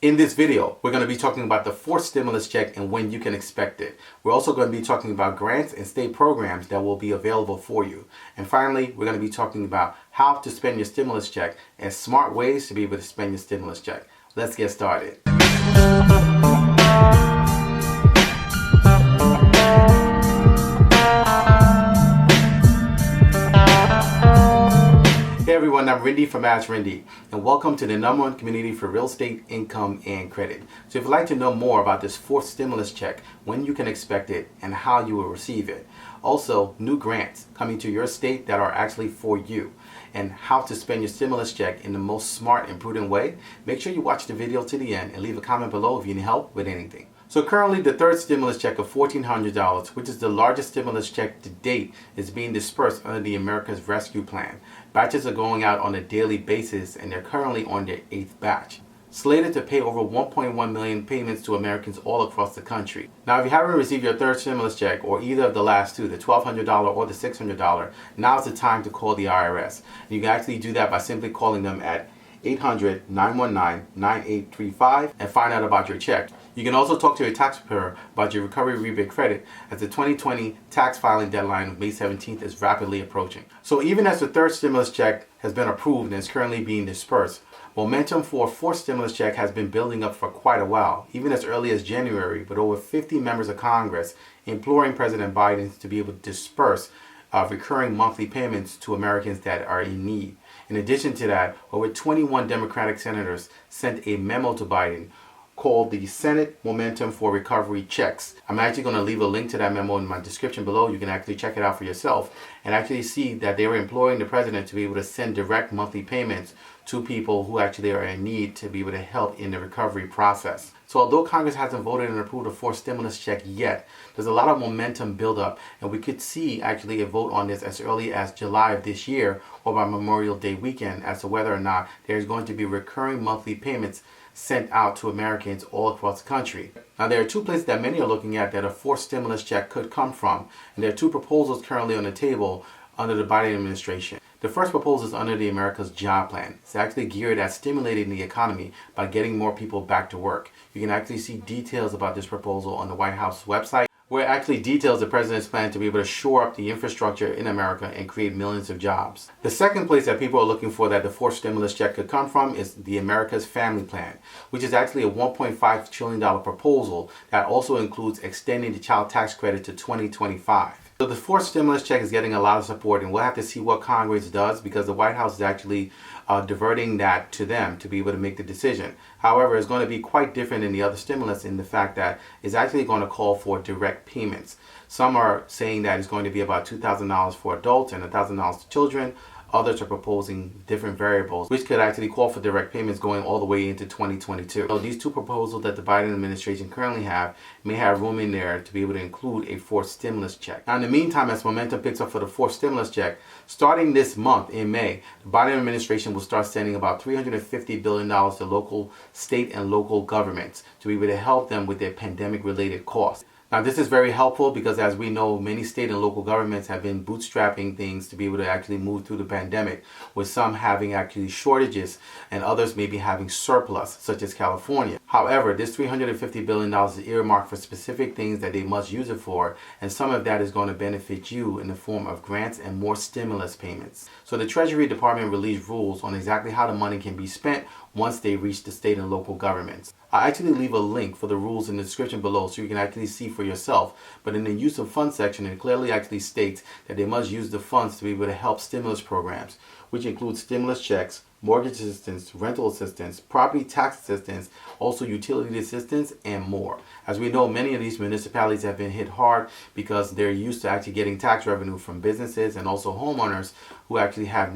In this video, we're going to be talking about the fourth stimulus check and when you can expect it. We're also going to be talking about grants and state programs that will be available for you. And finally, we're going to be talking about how to spend your stimulus check and smart ways to be able to spend your stimulus check. Let's get started. Hey everyone, I'm Rinde from AskRinde, and welcome to the #1 community for real estate, income, and credit. So if you'd like to know more about this fourth stimulus check, when you can expect it, and how you will receive it, also new grants coming to your state that are actually for you, and how to spend your stimulus check in the most smart and prudent way, make sure you watch the video to the end and leave a comment below if you need help with anything. So currently the third stimulus check of $1,400, which is the largest stimulus check to date, is being dispersed under the America's Rescue Plan. Batches are going out on a daily basis and they're currently on their 8th batch. Slated to pay over 1.1 million payments to Americans all across the country. Now if you haven't received your third stimulus check or either of the last two, the $1,200 or the $600, now's the time to call the IRS. You can actually do that by simply calling them at 800-919-9835 and find out about your check. You can also talk to your tax preparer about your recovery rebate credit, as the 2020 tax filing deadline of May 17th is rapidly approaching. So even as the third stimulus check has been approved and is currently being dispersed, momentum for a fourth stimulus check has been building up for quite a while, even as early as January, with over 50 members of Congress imploring President Biden to be able to disperse recurring monthly payments to Americans that are in need. In addition to that, over 21 Democratic senators sent a memo to Biden called the Senate Momentum for Recovery Checks. I'm actually going to leave a link to that memo in my description below. You can actually check it out for yourself and actually see that they were imploring the president to be able to send direct monthly payments to people who actually are in need to be able to help in the recovery process. So although Congress hasn't voted and approved a fourth stimulus check yet, there's a lot of momentum build up, and we could see actually a vote on this as early as July of this year or by Memorial Day weekend as to whether or not there's going to be recurring monthly payments sent out to Americans all across the country. Now there are two places that many are looking at that a fourth stimulus check could come from, and there are two proposals currently on the table under the Biden administration. The first proposal is under the America's Job Plan. It's actually geared at stimulating the economy by getting more people back to work. You can actually see details about this proposal on the White House website, where it actually details the president's plan to be able to shore up the infrastructure in America and create millions of jobs. The second place that people are looking for that the fourth stimulus check could come from is the America's Family Plan, which is actually a $1.5 trillion proposal that also includes extending the child tax credit to 2025. So the fourth stimulus check is getting a lot of support, and we'll have to see what Congress does, because the White House is actually diverting that to them to be able to make the decision. However, it's going to be quite different than the other stimulus in the fact that it's actually going to call for direct payments. Some are saying that it's going to be about $2,000 for adults and $1,000 to children. Others are proposing different variables, which could actually call for direct payments going all the way into 2022. So these two proposals that the Biden administration currently have may have room in there to be able to include a fourth stimulus check. Now in the meantime, as momentum picks up for the fourth stimulus check, starting this month in May, the Biden administration will start sending about $350 billion to local, state, and local governments to be able to help them with their pandemic-related costs. Now this is very helpful because, as we know, many state and local governments have been bootstrapping things to be able to actually move through the pandemic, with some having actually shortages and others maybe having surplus, such as California. However, this $350 billion is earmarked for specific things that they must use it for, and some of that is going to benefit you in the form of grants and more stimulus payments. So the Treasury Department released rules on exactly how the money can be spent once they reach the state and local governments. I'll actually leave a link for the rules in the description below so you can actually see for yourself. But in the use of funds section, it clearly actually states that they must use the funds to be able to help stimulus programs, which include stimulus checks, mortgage assistance, rental assistance, property tax assistance, also utility assistance, and more. As we know, many of these municipalities have been hit hard because they're used to actually getting tax revenue from businesses and also homeowners who actually have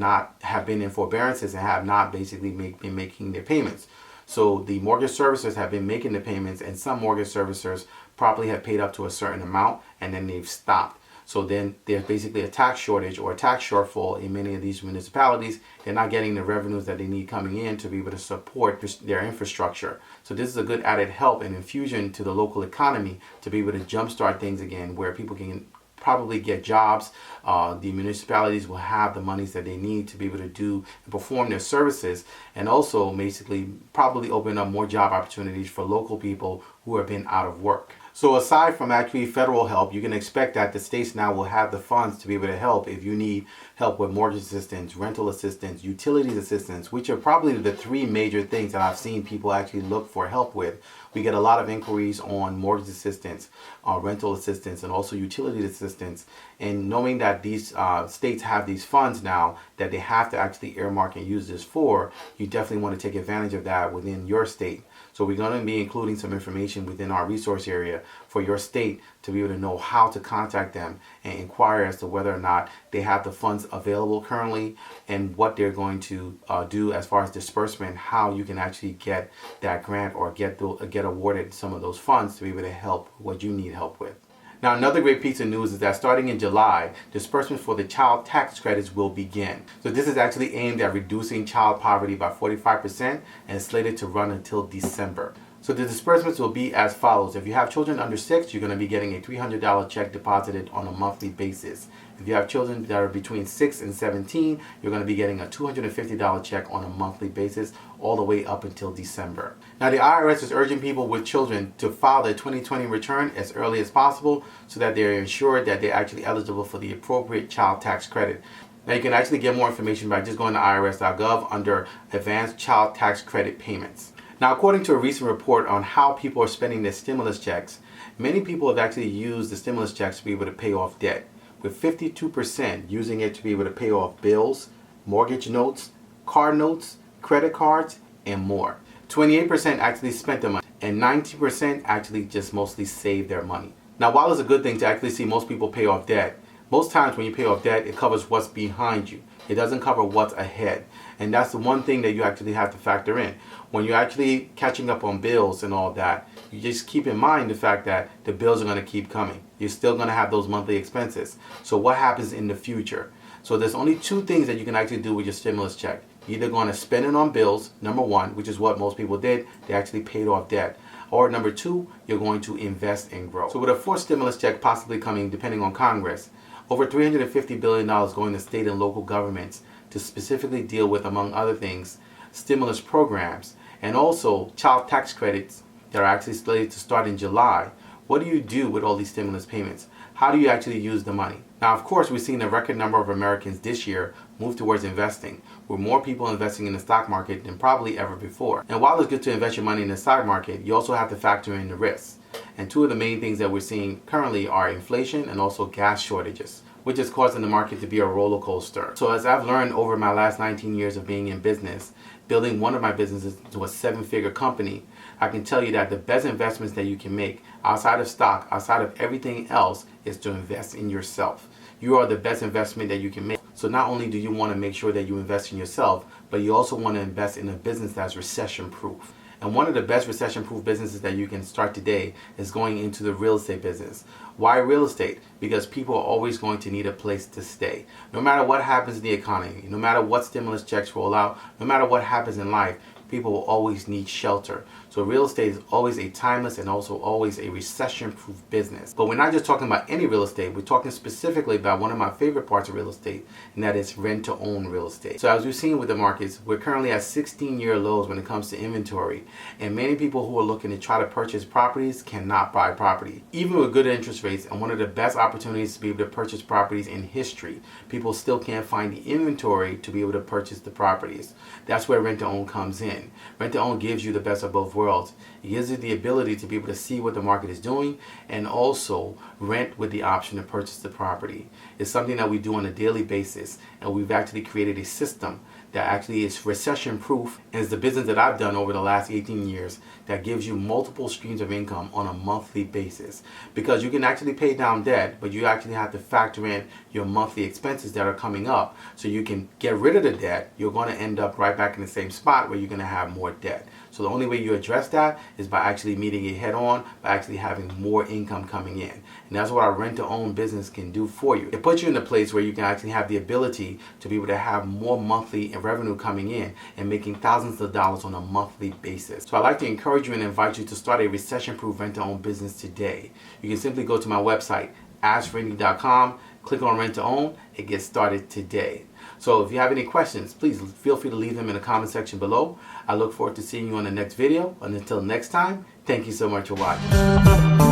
been in forbearances and have not basically been making their payments. So the mortgage servicers have been making the payments, and some mortgage servicers probably have paid up to a certain amount and then they've stopped. So then there's basically a tax shortage or a tax shortfall in many of these municipalities. They're not getting the revenues that they need coming in to be able to support their infrastructure. So this is a good added help and infusion to the local economy to be able to jumpstart things again, where people can probably get jobs. The municipalities will have the monies that they need to be able to do and perform their services, and also basically probably open up more job opportunities for local people who have been out of work. So aside from actually federal help, you can expect that the states now will have the funds to be able to help if you need help with mortgage assistance, rental assistance, utilities assistance, which are probably the three major things that I've seen people actually look for help with. We get a lot of inquiries on mortgage assistance, rental assistance, and also utility assistance. And knowing that these states have these funds now that they have to actually earmark and use this for, you definitely want to take advantage of that within your state. So we're going to be including some information within our resource area for your state to be able to know how to contact them and inquire as to whether or not they have the funds available currently and what they're going to do as far as disbursement, how you can actually get that grant or get awarded some of those funds to be able to help what you need help with. Now, another great piece of news is that starting in July, disbursements for the child tax credits will begin. So this is actually aimed at reducing child poverty by 45% and is slated to run until December. So the disbursements will be as follows. If you have children under 6, you're going to be getting a $300 check deposited on a monthly basis. If you have children that are between 6 and 17, you're going to be getting a $250 check on a monthly basis all the way up until December. Now, the IRS is urging people with children to file their 2020 return as early as possible so that they're ensured that they're actually eligible for the appropriate child tax credit. Now, you can actually get more information by just going to irs.gov under Advanced Child Tax Credit Payments. Now, according to a recent report on how people are spending their stimulus checks, many people have actually used the stimulus checks to be able to pay off debt, with 52% using it to be able to pay off bills, mortgage notes, car notes, credit cards, and more. 28% actually spent the money, and 90% actually just mostly saved their money. Now, while it's a good thing to actually see most people pay off debt, most times when you pay off debt, it covers what's behind you. It doesn't cover what's ahead. And that's the one thing that you actually have to factor in. When you're actually catching up on bills and all that, you just keep in mind the fact that the bills are going to keep coming. You're still going to have those monthly expenses. So what happens in the future? So there's only two things that you can actually do with your stimulus check. You're either going to spend it on bills, number one, which is what most people did. They actually paid off debt. Or number two, you're going to invest and grow. So with a fourth stimulus check possibly coming, depending on Congress, over $350 billion going to state and local governments to specifically deal with, among other things, stimulus programs and also child tax credits that are actually slated to start in July. What do you do with all these stimulus payments? How do you actually use the money? Now, of course, we've seen a record number of Americans this year move towards investing, with more people investing in the stock market than probably ever before. And while it's good to invest your money in the stock market, you also have to factor in the risks. And two of the main things that we're seeing currently are inflation and also gas shortages, which is causing the market to be a roller coaster. So as I've learned over my last 19 years of being in business, building one of my businesses to a 7-figure company, I can tell you that the best investments that you can make outside of stock, outside of everything else, is to invest in yourself. You are the best investment that you can make. So not only do you want to make sure that you invest in yourself, but you also want to invest in a business that's recession proof. And one of the best recession-proof businesses that you can start today is going into the real estate business. Why real estate? Because people are always going to need a place to stay. No matter what happens in the economy, no matter what stimulus checks roll out, no matter what happens in life, people will always need shelter. So real estate is always a timeless and also always a recession-proof business. But we're not just talking about any real estate. We're talking specifically about one of my favorite parts of real estate, and that is rent-to-own real estate. So as we've seen with the markets, we're currently at 16-year lows when it comes to inventory, and many people who are looking to try to purchase properties cannot buy property. Even with good interest rates and one of the best opportunities to be able to purchase properties in history, people still can't find the inventory to be able to purchase the properties. That's where rent-to-own comes in. Rent-to-own gives you the best of both worlds. It gives you the ability to be able to see what the market is doing and also rent with the option to purchase the property. It's something that we do on a daily basis, and we've actually created a system that actually is recession proof, and is the business that I've done over the last 18 years that gives you multiple streams of income on a monthly basis. Because you can actually pay down debt, but you actually have to factor in your monthly expenses that are coming up. So you can get rid of the debt, you're going to end up right back in the same spot where you're going to have more debt. So the only way you address that is by actually meeting it head on, by actually having more income coming in. And that's what our rent-to-own business can do for you. It puts you in a place where you can actually have the ability to be able to have more monthly revenue coming in and making thousands of dollars on a monthly basis. So I'd like to encourage you and invite you to start a recession-proof rent-to-own business today. You can simply go to my website, AskRinde.com. Click on Rent to Own and get started today. So if you have any questions, please feel free to leave them in the comment section below. I look forward to seeing you on the next video. And until next time, thank you so much for watching.